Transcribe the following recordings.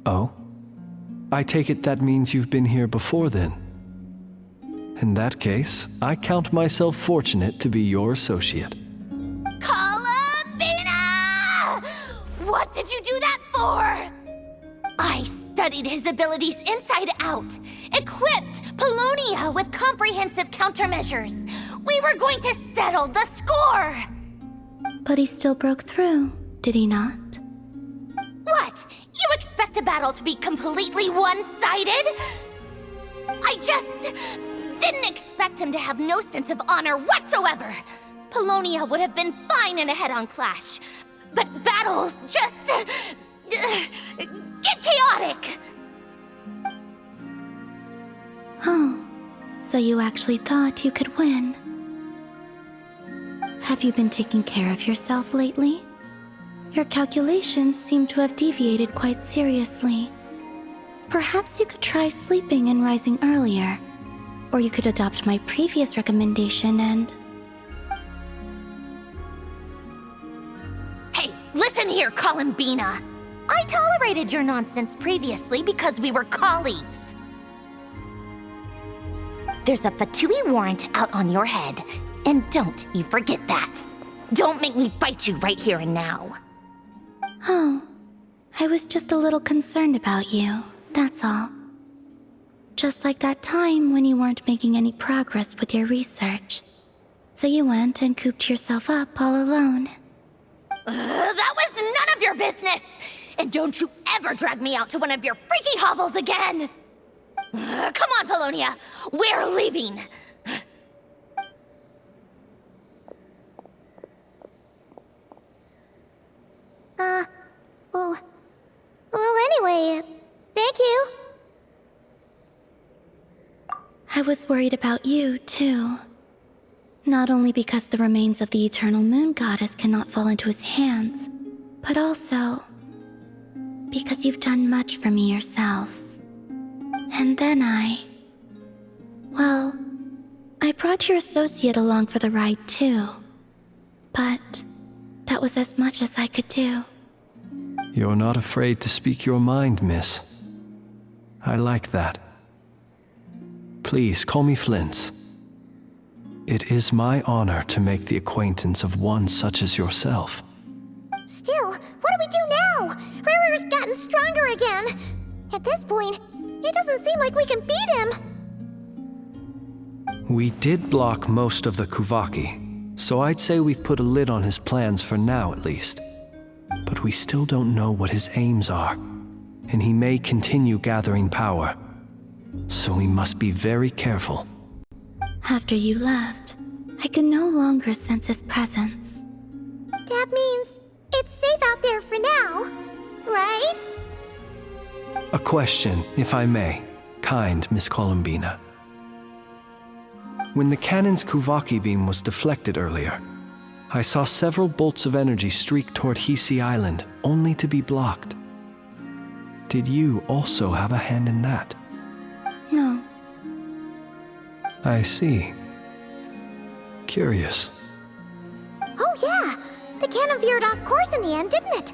Oh? I take it that means you've been here before then. In that case, I count myself fortunate to be your associate. Columbina! What did you do that for? I studied his abilities inside out, equipped Paulownia with comprehensive countermeasures. We were going to settle the score! But he still broke through, did he not? What? You expect a battle to be completely one-sided? I just didn't expect him to have no sense of honor whatsoever. Paulownia would have been fine in a head-on clash, but battles just get chaotic. Oh, so you actually thought you could win. Have you been taking care of yourself lately? Your calculations seem to have deviated quite seriously. Perhaps you could try sleeping and rising earlier. Or you could adopt my previous recommendation and... Hey, listen here, Columbina. I tolerated your nonsense previously because we were colleagues. There's a Fatui warrant out on your head, and don't you forget that. Don't make me fight you right here and now. Oh, I was just a little concerned about you, that's all. Just like that time when you weren't making any progress with your research. So you went and cooped yourself up all alone. That was none of your business! And don't you ever drag me out to one of your freaky hovels again! Come on, Paulownia! We're leaving! Well, anyway, thank you. I was worried about you, too. Not only because the remains of the Eternal Moon Goddess cannot fall into his hands, but also because you've done much for me yourselves. And then well, I brought your associate along for the ride, too. But that was as much as I could do. You're not afraid to speak your mind, miss. I like that. Please call me Flintz. It is my honor to make the acquaintance of one such as yourself. Still, what do we do now? Rirer's gotten stronger again. At this point, it doesn't seem like we can beat him. We did block most of the Kuvaki, so I'd say we've put a lid on his plans for now at least. But we still don't know what his aims are, and he may continue gathering power. So we must be very careful. After you left, I could no longer sense his presence. That means it's safe out there for now, right? A question, if I may, kind Miss Columbina. When the cannon's Kuvaki beam was deflected earlier, I saw several bolts of energy streak toward Hisi Island, only to be blocked. Did you also have a hand in that? No. I see. Curious. Oh yeah, the cannon veered off course in the end, didn't it?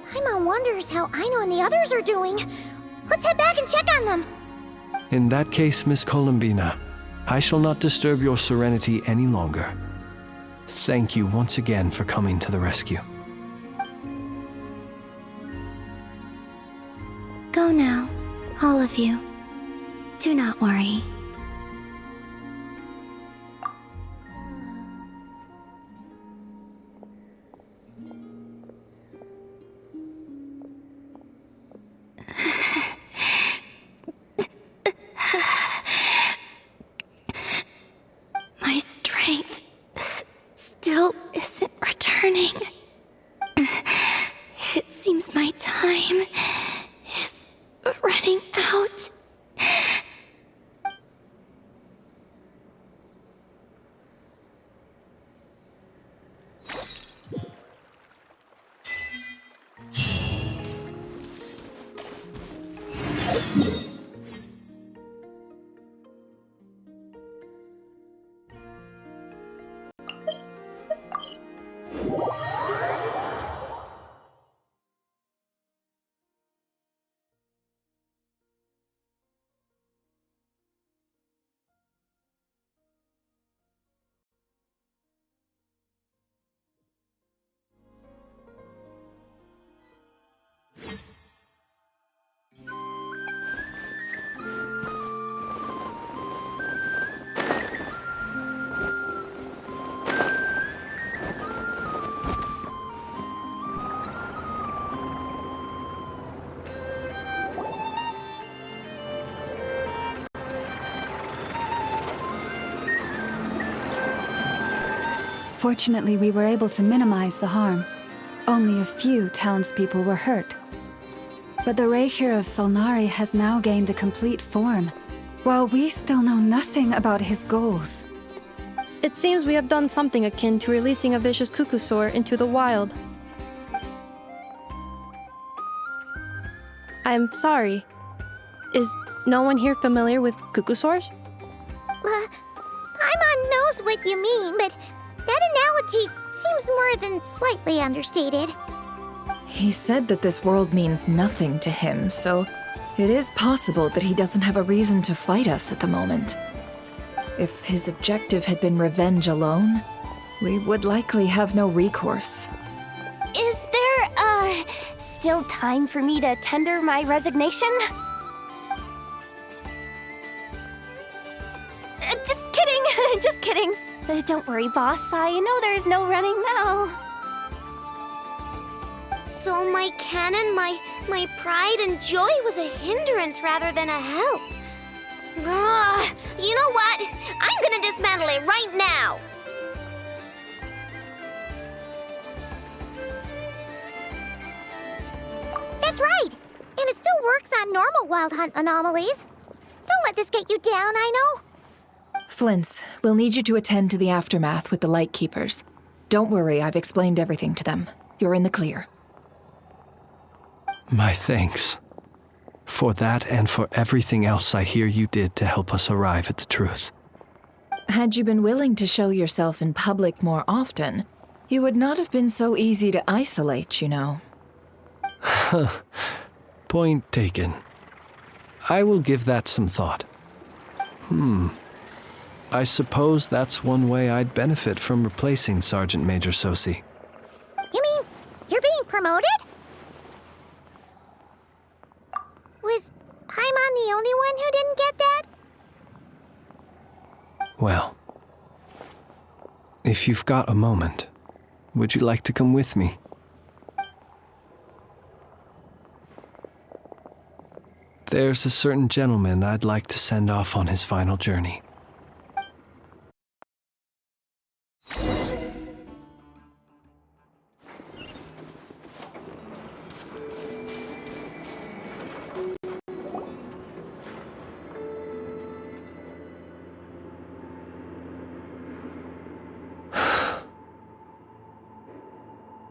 Paimon wonders how Aino and the others are doing. Let's head back and check on them. In that case, Miss Columbina, I shall not disturb your serenity any longer. Thank you once again for coming to the rescue. Go now, all of you. Do not worry. My strength still isn't returning. It seems my time is running out. Fortunately, we were able to minimize the harm. Only a few townspeople were hurt. But the Reikir of Solnari has now gained a complete form, while we still know nothing about his goals. It seems we have done something akin to releasing a vicious Kukusaur into the wild. I'm sorry. Is no one here familiar with Kukusaurs? Paimon knows what you mean, but that analogy seems more than slightly understated. He said that this world means nothing to him, so it is possible that he doesn't have a reason to fight us at the moment. If his objective had been revenge alone, we would likely have no recourse. Is there, still time for me to tender my resignation? Just kidding, just kidding. Don't worry, boss. I know there's no running now. So my canon, my pride and joy was a hindrance rather than a help. Ugh, you know what? I'm gonna dismantle it right now. That's right. And it still works on normal Wild Hunt anomalies. Don't let this get you down, I know. Flints, we'll need you to attend to the aftermath with the Lightkeepers. Don't worry, I've explained everything to them. You're in the clear. My thanks. For that and for everything else I hear you did to help us arrive at the truth. Had you been willing to show yourself in public more often, you would not have been so easy to isolate, you know. Point taken. I will give that some thought. I suppose that's one way I'd benefit from replacing Sergeant Major Sosi. You mean you're being promoted? Was Paimon the only one who didn't get that? Well, if you've got a moment, would you like to come with me? There's a certain gentleman I'd like to send off on his final journey.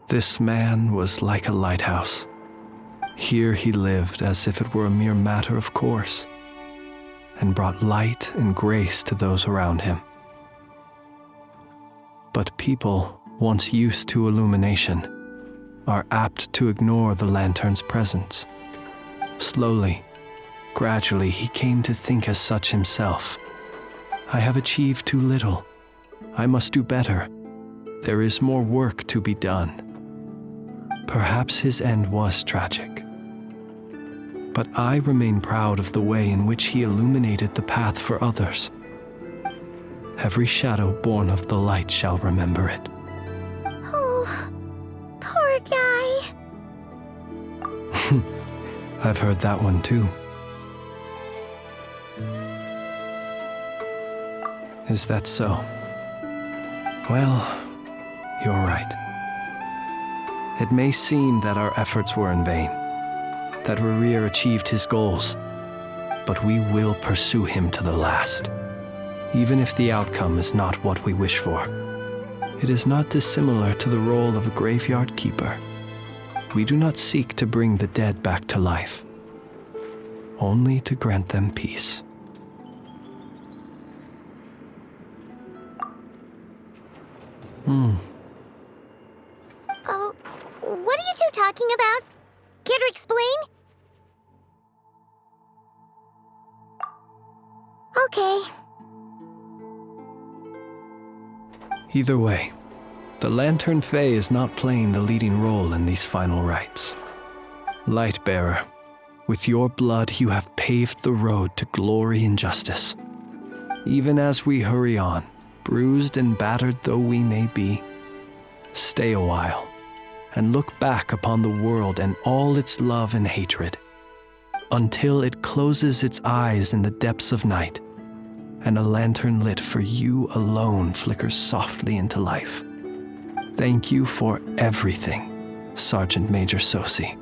This man was like a lighthouse. Here he lived as if it were a mere matter of course, and brought light and grace to those around him. But people, once used to illumination, are apt to ignore the lantern's presence. Slowly, gradually, he came to think as such himself. I have achieved too little. I must do better. There is more work to be done. Perhaps his end was tragic. But I remain proud of the way in which he illuminated the path for others. Every shadow born of the light shall remember it. Oh, poor guy. I've heard that one too. Is that so? Well, you're right. It may seem that our efforts were in vain, that Rerir achieved his goals, but we will pursue him to the last, even if the outcome is not what we wish for. It is not dissimilar to the role of a graveyard keeper. We do not seek to bring the dead back to life, only to grant them peace. Oh, what are you two talking about? Care to explain? Okay. Either way, the Lantern Fae is not playing the leading role in these final rites. Lightbearer, with your blood you have paved the road to glory and justice. Even as we hurry on, bruised and battered though we may be, stay a while and look back upon the world and all its love and hatred, until it closes its eyes in the depths of night, and a lantern lit for you alone flickers softly into life. Thank you for everything, Sergeant Major Sosi.